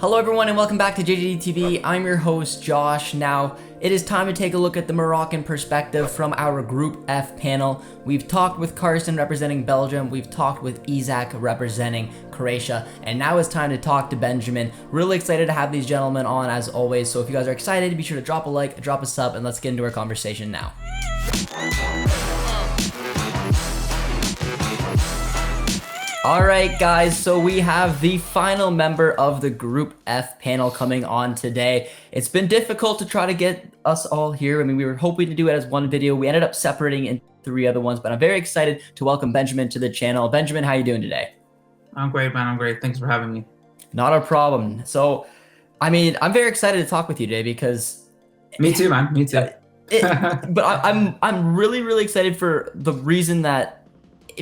Hello everyone and welcome back to JJD I'm your host Josh. Now, it is time to take a look at the Moroccan perspective from our Group F panel. We've talked with Carson representing Belgium, we've talked with Isaac representing Croatia, and now it's time to talk to Benjamin. Really excited to have these gentlemen on as always, so if you guys are excited, be sure to drop a like, drop a sub, and let's get into our conversation now. Alright guys, so we have the final member of the Group F panel coming on today. It's been difficult to try to get us all here. I mean, we were hoping to do it as one video. We ended up separating in 3 other ones, but I'm very excited to welcome Benjamin to the channel. Benjamin, how you doing today? I'm great, man. I'm great. Thanks for having me. Not a problem. So, I mean, I'm very excited to talk with you today because... Me too, man. Me too. But I'm really excited for the reason that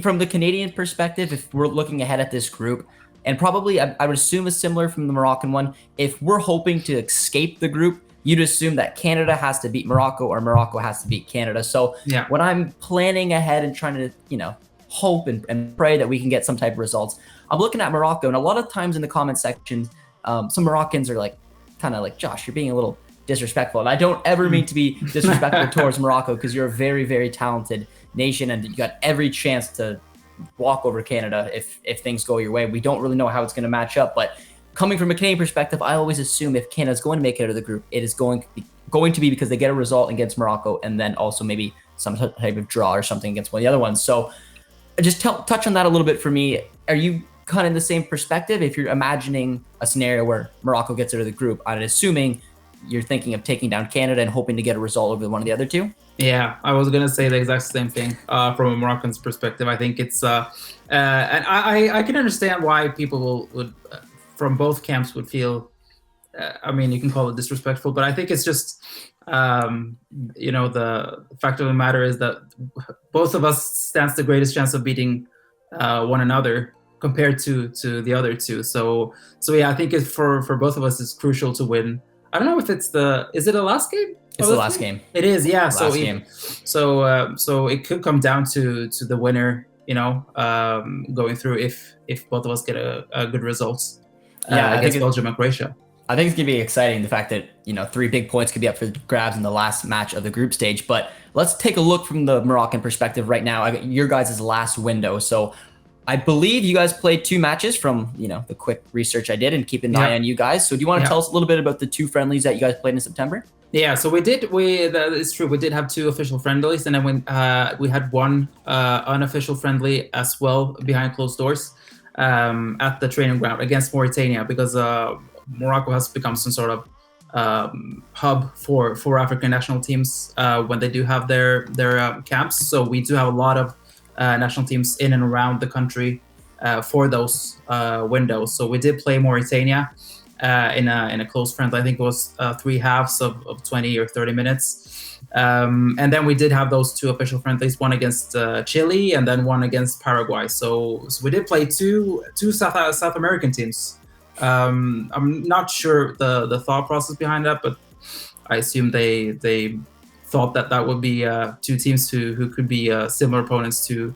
from the Canadian perspective, if we're looking ahead at this group, and probably I would assume is similar from the Moroccan one, if we're hoping to escape the group, you'd assume that Canada has to beat Morocco or Morocco has to beat Canada. So yeah, when I'm planning ahead and trying to, hope and pray that we can get some type of results, I'm looking at Morocco, and a lot of times in the comment section, some Moroccans are kind of like, Josh, you're being a little disrespectful. And I don't ever mean to be disrespectful towards Morocco, because you're a very talented nation and you got every chance to walk over Canada if things go your way. We don't really know how it's going to match up, but coming from a Canadian perspective, I always assume if Canada's going to make it out of the group, it is going to be because they get a result against Morocco and then also maybe some type of draw or something against one of the other ones. So just touch on that a little bit for me. Are you kind of in the same perspective? If you're imagining a scenario where Morocco gets out of the group, I'm assuming you're thinking of taking down Canada and hoping to get a result over one of the other two? Yeah, I was gonna say the exact same thing from a Moroccan's perspective. I think it's and I can understand why people would from both camps would feel. I mean, you can call it disrespectful, but I think it's just the fact of the matter is that both of us stands the greatest chance of beating one another compared to the other two. So yeah, I think it's for both of us it's crucial to win. I don't know if is it a last game? It's the last game. It is, yeah. Last game. So it could come down to the winner, going through if both of us get a good results against Belgium and Croatia. I think it's gonna be exciting, the fact that 3 big points could be up for grabs in the last match of the group stage. But let's take a look from the Moroccan perspective right now. I got your guys' last window. So I believe you guys played 2 matches from the quick research I did and keeping an eye on you guys. So do you want to tell us a little bit about the 2 friendlies that you guys played in September? Yeah, so that is true. We did have 2 official friendlies, and then we had 1 unofficial friendly as well behind closed doors at the training ground against Mauritania, because Morocco has become some sort of hub for African national teams when they do have their camps. So we do have a lot of national teams in and around the country for those windows. So we did play Mauritania in a close friendly. I think it was 3 halves of 20 or 30 minutes. And then we did have those 2 official friendlies, one against Chile and then one against Paraguay. So we did play two South American teams. I'm not sure the thought process behind that, but I assume they thought that would be 2 teams who could be similar opponents to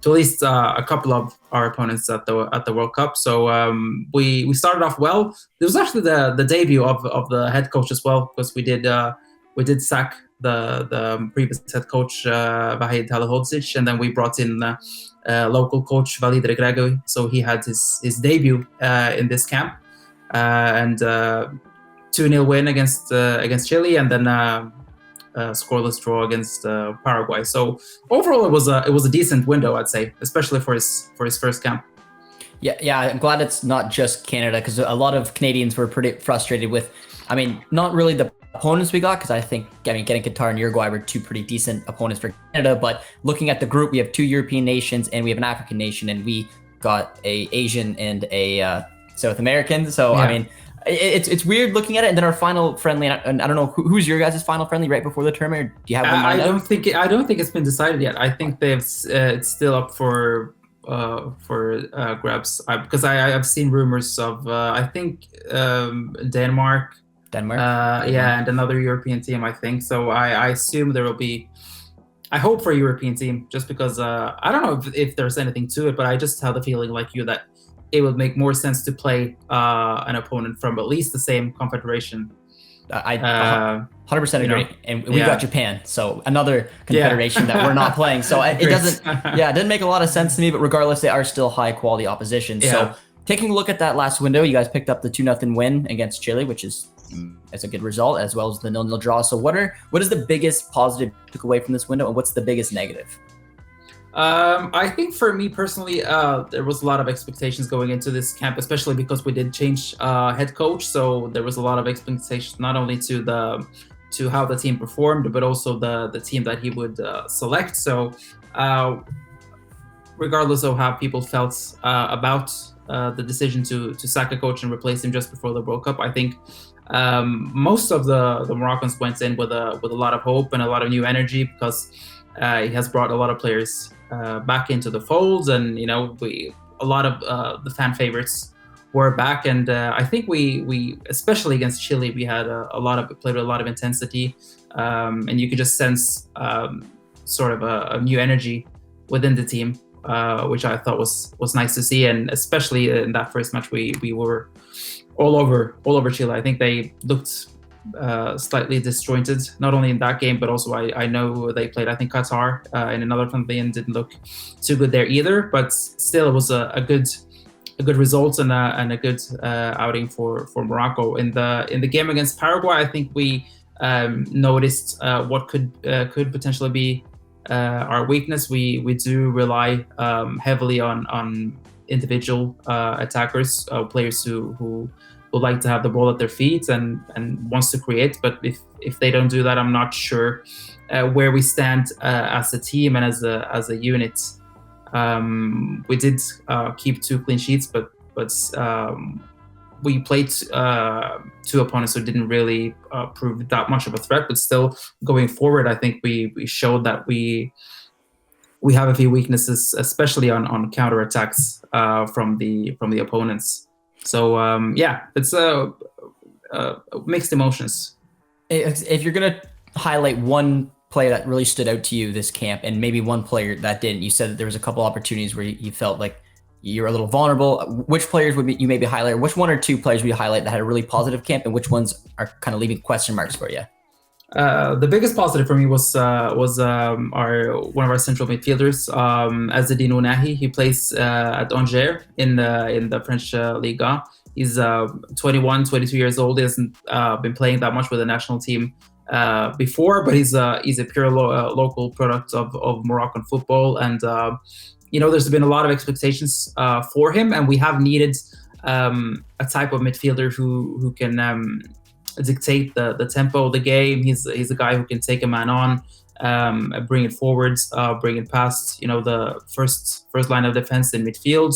at least a couple of our opponents at the World Cup. So we started off well. It was actually the debut of the head coach as well, because we did sack the previous head coach Vahid Halihodzic, and then we brought in local coach Walid Regragui. So he had his debut in this camp, and 2-0 win against Chile, and then scoreless draw against Paraguay. So overall, it was a decent window, I'd say, especially for his first camp. Yeah, I'm glad it's not just Canada, because a lot of Canadians were pretty frustrated with, not really the opponents we got, because getting Qatar and Uruguay were 2 pretty decent opponents for Canada, but looking at the group, we have 2 European nations and we have an African nation, and we got a Asian and a South American. So yeah. It's weird looking at it, and then our final friendly. And I don't know who's your guys' final friendly right before the tournament. Or do you have one lined up? I don't think it's been decided yet. I think it's still up for grabs, because I've seen rumors of I think Denmark, and another European team. I think so. I assume there will be. I hope for a European team, just because I don't know if there's anything to it, but I just have the feeling like you that it would make more sense to play an opponent from at least the same confederation. I 100% agree. And we yeah. got Japan, so another confederation that we're not playing. So it doesn't, it didn't make a lot of sense to me, but regardless, they are still high quality opposition. So taking a look at that last window, you guys picked up the 2-0 win against Chile, which is a good result, as well as the 0-0 draw. So what is the biggest positive you took away from this window, and what's the biggest negative? I think for me personally, there was a lot of expectations going into this camp, especially because we did change head coach. So there was a lot of expectations, not only to how the team performed, but also the team that he would select. So regardless of how people felt about the decision to sack a coach and replace him just before the World Cup, I think most of the Moroccans went in with a lot of hope and a lot of new energy, because he has brought a lot of players back into the folds, and a lot of the fan favorites were back, and I think we especially against Chile, we had played with a lot of intensity, and you could just sense sort of a new energy within the team, which I thought was nice to see, and especially in that first match, we were all over Chile. I think they looked slightly disjointed, not only in that game, but also I know they played, I think, Qatar in another friendly, and didn't look too good there either. But still, it was a good result and a good outing for Morocco. In the game against Paraguay, I think we noticed what could potentially be our weakness. We do rely heavily on individual attackers, players who would like to have the ball at their feet and wants to create. But if they don't do that, I'm not sure where we stand as a team and as a unit. We did keep 2 clean sheets, but we played 2 opponents who didn't really prove that much of a threat. But still, going forward, I think we showed that we have a few weaknesses, especially on counterattacks from the opponents. So it's mixed emotions. If you're gonna highlight one player that really stood out to you this camp, and maybe one player that didn't, you said that there was a couple opportunities where you felt like you're a little vulnerable. Which players would you maybe highlight? Or which 1 or 2 players would you highlight that had a really positive camp, and which ones are kind of leaving question marks for you? The biggest positive for me was one of our central midfielders, Azzedine Ounahi. He plays at Angers in the French Liga. He's 21, 22 years old. He hasn't been playing that much with the national team before, but he's a pure local product of Moroccan football. And there's been a lot of expectations for him, and we have needed a type of midfielder who can dictate the tempo of the game. He's a guy who can take a man on, bring it forwards, bring it past the first line of defense in midfield.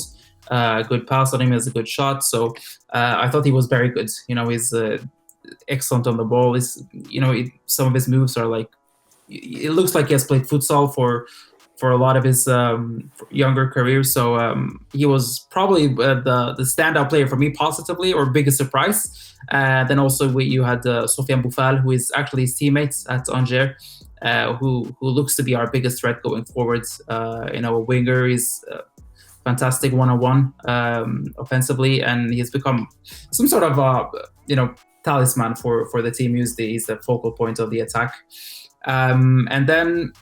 Good pass on him, has a good shot. So I thought he was very good. He's excellent on the ball. Some of his moves are like, it looks like he has played futsal for a lot of his younger career. So he was probably the standout player for me positively, or biggest surprise. Then also you had Sofiane Boufal, who is actually his teammate at Angers, who looks to be our biggest threat going forward. A winger. He's fantastic one-on-one offensively, and he's become some sort of talisman for the team. He's the focal point of the attack. And then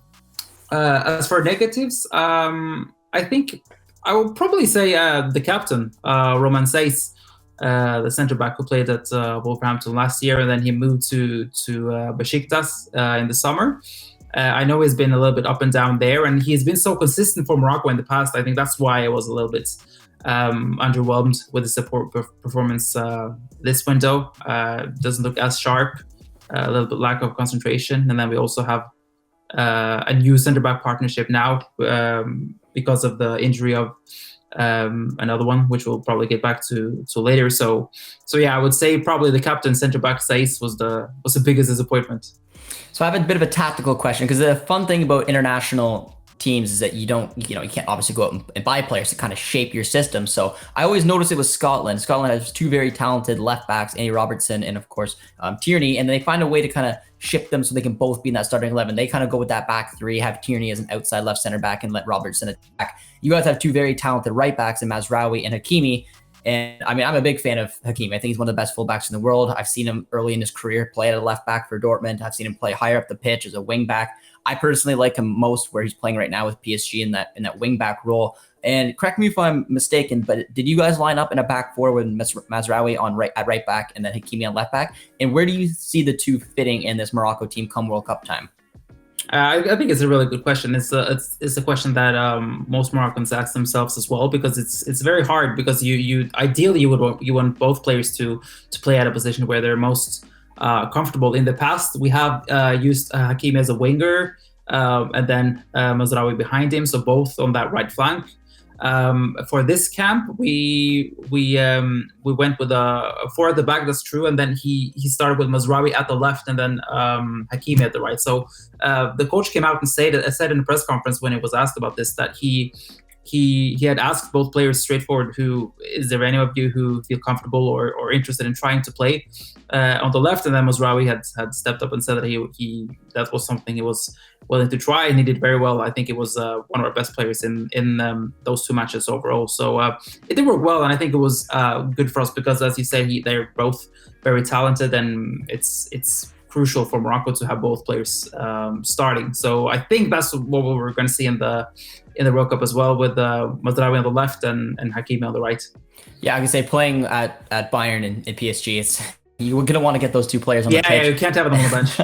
as for negatives, I think I will probably say the captain, Roman Saiz, the centre back who played at Wolverhampton last year, and then he moved to Besiktas in the summer. I know he's been a little bit up and down there, and he's been so consistent for Morocco in the past. I think that's why I was a little bit underwhelmed with his performance this window. Doesn't look as sharp, a little bit lack of concentration. And then we also have a new centre-back partnership now because of the injury of another one, which we'll probably get back to later. So yeah, I would say probably the captain, centre-back Saiz was the biggest disappointment. So I have a bit of a tactical question, because the fun thing about international teams is that you can't obviously go out and buy players to kind of shape your system. So I always noticed it was Scotland. Scotland has two very talented left backs, Andy Robertson and of course Tierney, and they find a way to kind of ship them so they can both be in that starting 11. They kind of go with that back three, have Tierney as an outside left center back and let Robertson attack. You guys have two very talented right backs in Mazraoui and Hakimi. And I mean, I'm a big fan of Hakimi. I think he's one of the best fullbacks in the world. I've seen him early in his career play at a left back for Dortmund. I've seen him play higher up the pitch as a wing back. I personally like him most where he's playing right now with PSG in that wing back role. And correct me if I'm mistaken, but did you guys line up in a back four with Mazraoui at right back and then Hakimi on left back? And where do you see the two fitting in this Morocco team come World Cup time? I think it's a really good question. It's a question that most Moroccans ask themselves as well, because it's very hard, because you ideally you want both players to play at a position where they're most comfortable. In the past, we have used Hakimi as a winger and then Mazraoui behind him, so both on that right flank. For this camp, we went with a four at the back. That's true, and then he started with Mazraoui at the left, and then Hakimi at the right. So the coach came out and said in a press conference when he was asked about this that he had asked both players straightforward, is there any of you who feel comfortable or interested in trying to play on the left? And then Mazraoui had stepped up and said that he that was something he was willing to try, and he did very well. I think it was one of our best players in those two matches overall. So it did work well, and I think it was good for us because, as you say, they're both very talented, and it's crucial for Morocco to have both players starting. So I think that's what we're going to see in the World Cup as well, with Mazraoui on the left and Hakimi on the right. Yeah, I can say playing at Bayern and PSG, you're going to want to get those two players on the pitch. Yeah, you can't have them on the bench.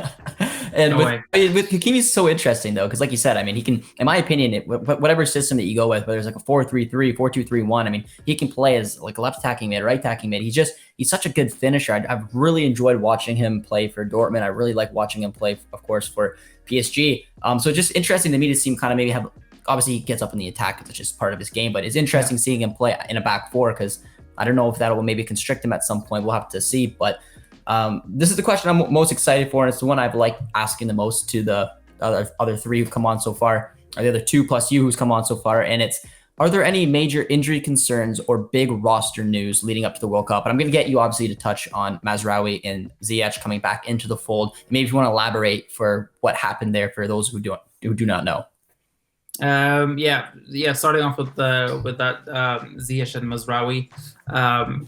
And with Hakimi, it's so interesting though, because like you said, I mean, he can, in my opinion, whatever system that you go with, whether it's like a 4-3-3, 4-2-3-1, I mean, he can play as like a left attacking mid, right attacking mid. He's such a good finisher. I've really enjoyed watching him play for Dortmund. I really like watching him play, of course, for PSG. So just interesting to me to see him kind of maybe have. Obviously, he gets up in the attack; it's just part of his game. But it's interesting seeing him play in a back four, because I don't know if that will maybe constrict him at some point. We'll have to see, but. This is the question I'm most excited for, and it's the one I've liked asking the most to the other three who've come on so far, or the other two plus you who's come on so far, and it's, are there any major injury concerns or big roster news leading up to the World Cup? And I'm going to get you obviously to touch on Mazraoui and Ziyech coming back into the fold. Maybe if you want to elaborate for what happened there for those who do not know. Starting off with that Ziyech and Mazraoui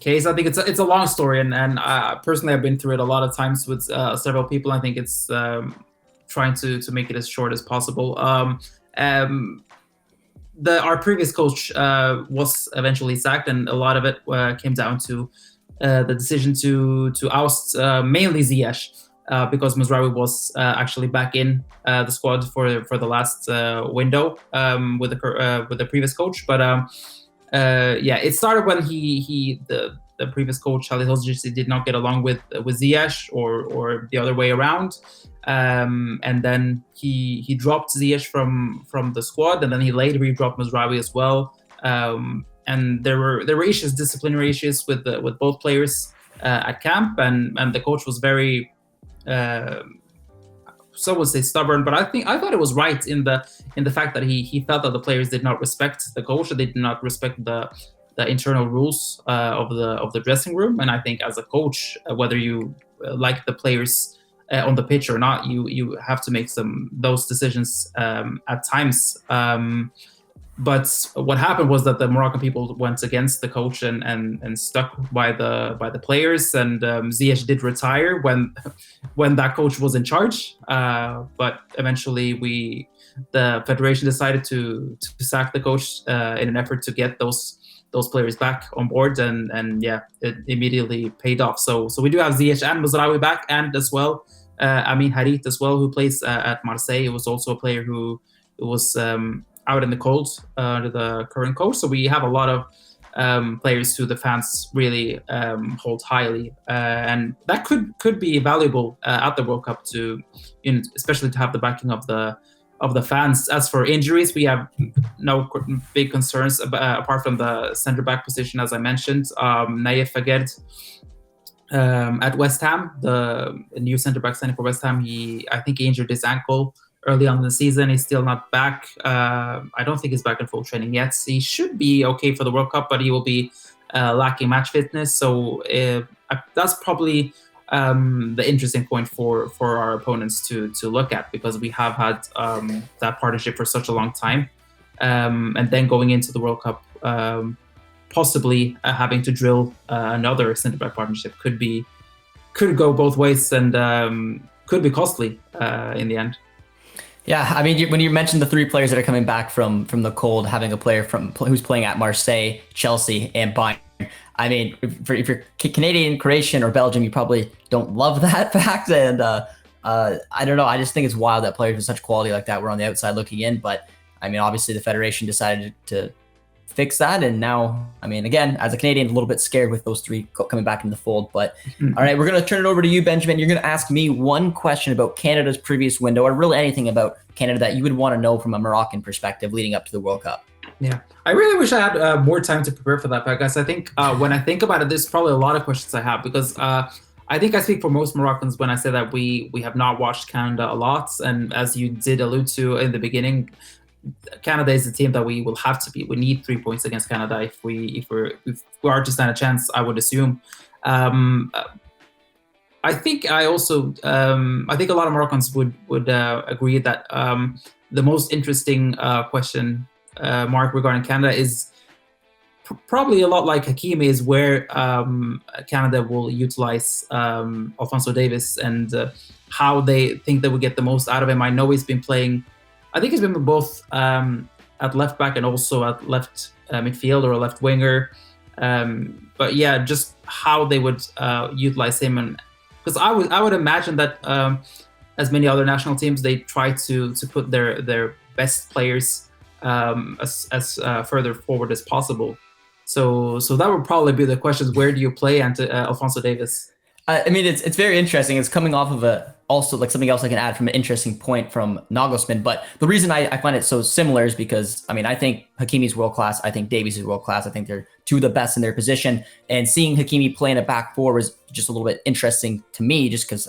case, I think it's a long story, and personally I've been through it a lot of times with several people. I think it's trying to make it as short as possible. Our previous coach was eventually sacked, and a lot of it came down to the decision to oust mainly Ziyech. Because Mazraoui was actually back in the squad for the last window with the previous coach, but it started when the previous coach Charlie Hosjisi did not get along with Ziyech or the other way around, and then he dropped Ziyech from the squad, and then he later dropped Mazraoui as well, and there were issues, disciplinary issues with both players at camp, and the coach was very. Some would say stubborn, but I thought it was right in the fact that he felt that the players did not respect the coach, that they did not respect the internal rules of the dressing room. And I think as a coach, whether you like the players on the pitch or not, you have to make those decisions at times. But what happened was that the Moroccan people went against the coach and stuck by the players. And Ziyech did retire when that coach was in charge. But eventually, the federation decided to sack the coach in an effort to get those players back on board. And it immediately paid off. So we do have Ziyech and Mazraoui back, and as well Amin Harit as well, who plays at Marseille. He was also a player who was. Out in the cold under the current coach. So we have a lot of players who the fans really hold highly, and that could be valuable at the World Cup especially to have the backing of the fans. As for injuries, we have no big concerns apart from the centre back position, as I mentioned. Naif Faged at West Ham, the new centre back signing for West Ham, I think he injured his ankle early on in the season. He's still not back. I don't think he's back in full training yet. So he should be okay for the World Cup, but he will be lacking match fitness. So that's probably the interesting point for our opponents to look at, because we have had that partnership for such a long time. And then going into the World Cup, possibly having to drill another centre-back partnership could go both ways, and could be costly in the end. Yeah, I mean, when you mentioned the three players that are coming back from the cold, having a player who's playing at Marseille, Chelsea, and Bayern, I mean, if you're Canadian, Croatian, or Belgium, you probably don't love that fact. And I don't know, I just think it's wild that players with such quality like that were on the outside looking in. But I mean, obviously the Federation decided to fix that, and now, I mean, again, as a Canadian, a little bit scared with those three coming back in the fold. But all right, we're going to turn it over to you, Benjamin. You're going to ask me one question about Canada's previous window, or really anything about Canada that you would want to know from a Moroccan perspective leading up to the World Cup. Yeah, I really wish I had more time to prepare for that, because I think when I think about it, there's probably a lot of questions I have, because I think I speak for most Moroccans when I say that we have not watched Canada a lot, and as you did allude to in the beginning, Canada is a team that we will have to beat. We need 3 points against Canada if we are to stand a chance, I would assume. I think I also I think a lot of Moroccans would agree that the most interesting question mark regarding Canada is probably a lot like Hakimi, is where Canada will utilize Alphonso Davies, and how they think they would get the most out of him. I know he's been playing, I think he's been both at left back and also at left midfield or a left winger. But yeah, just how they would utilize him, and because I would imagine that as many other national teams, they try to put their best players as further forward as possible. So that would probably be the questions. Where do you play Alphonso Davies? I mean, it's very interesting. It's coming off of also like something else I can add from an interesting point from Nagelsmann. But the reason I find it so similar is because, I mean, I think Hakimi's world class. I think Davies is world class. I think they're two of the best in their position. And seeing Hakimi play in a back four was just a little bit interesting to me, just because,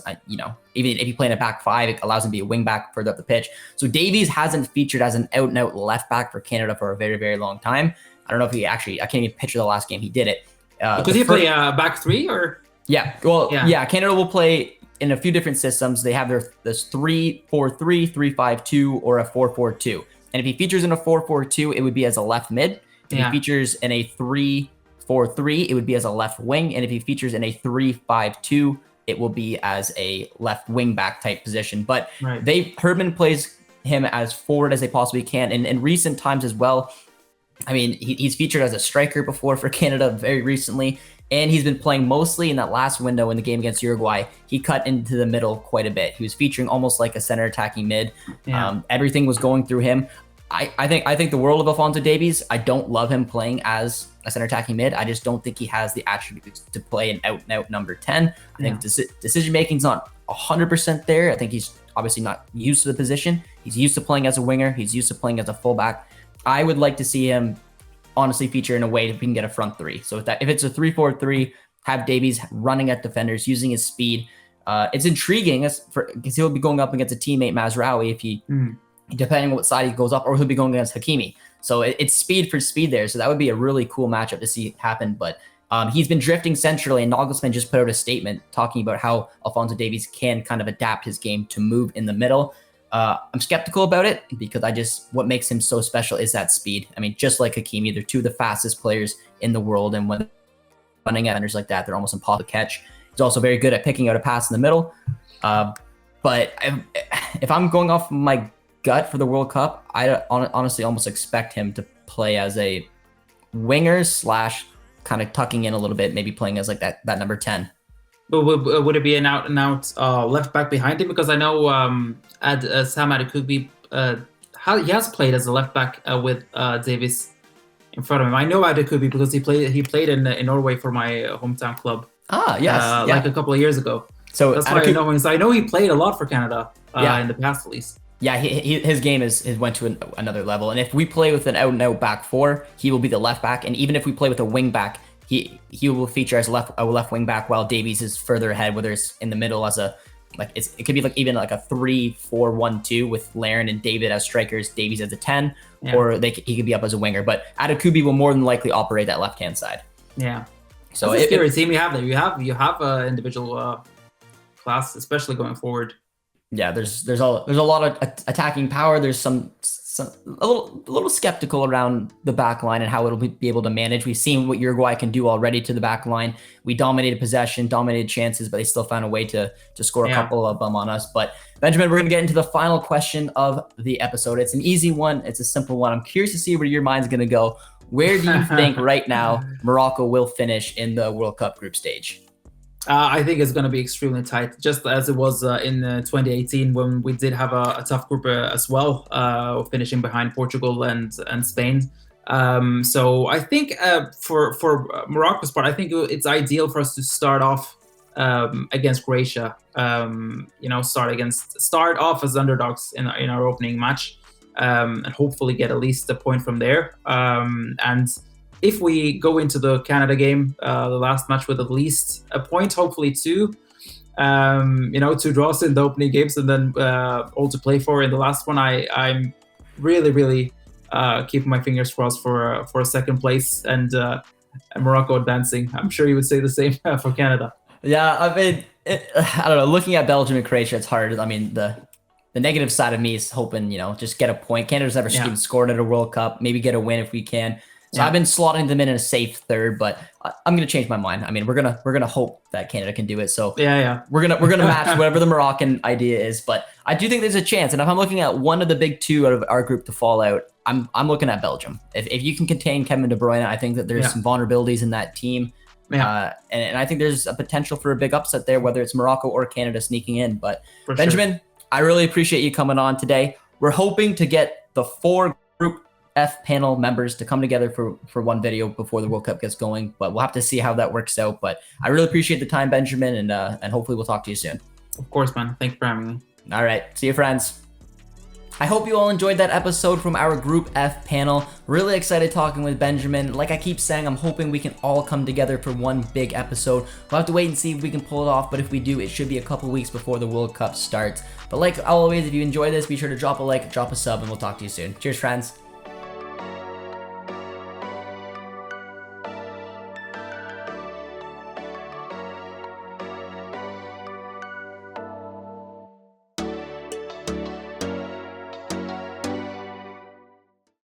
even if you play in a back five, it allows him to be a wing back further up the pitch. So Davies hasn't featured as an out and out left back for Canada for a very, very long time. I don't know if I can't even picture the last game he did it. Could he play back three or? Yeah, well, yeah. Canada will play in a few different systems. They have this 3-4-3, 3-5-2, or a 4-4-2. And if he features in a 4-4-2, it would be as a left mid. If he features in a 3-4-3, it would be as a left wing. And if he features in a 3-5-2, it will be as a left wing back type position. But Herdman plays him as forward as they possibly can. And in recent times as well, I mean, he's featured as a striker before for Canada very recently. And he's been playing mostly in that last window in the game against Uruguay. He cut into the middle quite a bit. He was featuring almost like a center attacking mid. Everything was going through him. I think the world of Alphonso Davies. I don't love him playing as a center attacking mid. I just don't think he has the attributes to play an out and out number 10. I think decision making's not 100% there. I think he's obviously not used to the position. He's used to playing as a winger. He's used to playing as a fullback. I would like to see him honestly feature in a way that we can get a front three. So if it's a 3-4-3, have Davies running at defenders, using his speed. It's intriguing because he'll be going up against a teammate, Mazraoui, if he, depending on what side he goes up, or he'll be going against Hakimi. So it's speed for speed there. So that would be a really cool matchup to see happen. But he's been drifting centrally, and Nagelsmann just put out a statement talking about how Alphonso Davies can kind of adapt his game to move in the middle. I'm skeptical about it because what makes him so special is that speed. I mean, just like Hakimi, they're two of the fastest players in the world, and when running at defenders like that, they're almost impossible to catch. He's also very good at picking out a pass in the middle. But if I'm going off my gut for the World Cup, I honestly almost expect him to play as a winger / kind of tucking in a little bit, maybe playing as like that number 10. But would it be an out and out left back behind him? Because I know Sam Adekugbe, he has played as a left back with Davies in front of him. I know Adekugbe because he played in Norway for my hometown club. Yes, like a couple of years ago. So that's why I know him. So I know he played a lot for Canada in the past, at least. Yeah, his game is went to another level. And if we play with an out and out back four, he will be the left back. And even if we play with a wing back, he will feature as a left wing back, while Davies is further ahead, whether it's in the middle as a like it could be like even like a 3-4-1-2 with Laren and David as strikers, Davies as a 10, or he could be up as a winger. But Adekubi will more than likely operate that left hand side. Yeah. So it's a scary team you have there. You have individual class, especially going forward. Yeah, there's a lot of attacking power. There's some a little skeptical around the back line and how it'll be able to manage. We've seen what Uruguay can do already to the back line. We dominated possession, dominated chances, but they still found a way to score a couple of them on us. But Benjamin, we're going to get into the final question of the episode. It's an easy one. It's a simple one. I'm curious to see where your mind's going to go. Where do you think right now Morocco will finish in the World Cup group stage? I think it's going to be extremely tight, just as it was in 2018 when we did have a tough group as well, finishing behind Portugal and Spain. So I think for Morocco's part, I think it's ideal for us to start off against Croatia. Start off as underdogs in our opening match, and hopefully get at least a point from there. And if we go into the Canada game, the last match with at least a point, hopefully two, 2 draws in the opening games, and then all to play for in the last one, I'm really keeping my fingers crossed for a second place and Morocco advancing. I'm sure you would say the same for Canada. Yeah, I mean, I don't know. Looking at Belgium and Croatia, it's hard. I mean, the negative side of me is hoping, just get a point. Canada's never even scored at a World Cup. Maybe get a win if we can. So I've been slotting them in a safe third, but I'm gonna change my mind. I mean, we're gonna hope that Canada can do it. So we're gonna match whatever the Moroccan idea is. But I do think there's a chance. And if I'm looking at one of the big 2 out of our group to fall out, I'm looking at Belgium. If you can contain Kevin De Bruyne, I think that there's some vulnerabilities in that team. And I think there's a potential for a big upset there, whether it's Morocco or Canada sneaking in. But for Benjamin, I really appreciate you coming on today. We're hoping to get the 4 Group F panel members to come together for one video before the World Cup gets going, but we'll have to see how that works out. But I really appreciate the time, Benjamin, and hopefully we'll talk to you soon. Of course, man. Thank you for having me. All right. See you, friends. I hope you all enjoyed that episode from our Group F panel. Really excited talking with Benjamin. Like I keep saying, I'm hoping we can all come together for one big episode. We'll have to wait and see if we can pull it off, but if we do, it should be a couple weeks before the World Cup starts. But like always, if you enjoy this, be sure to drop a like, drop a sub, and we'll talk to you soon. Cheers, friends.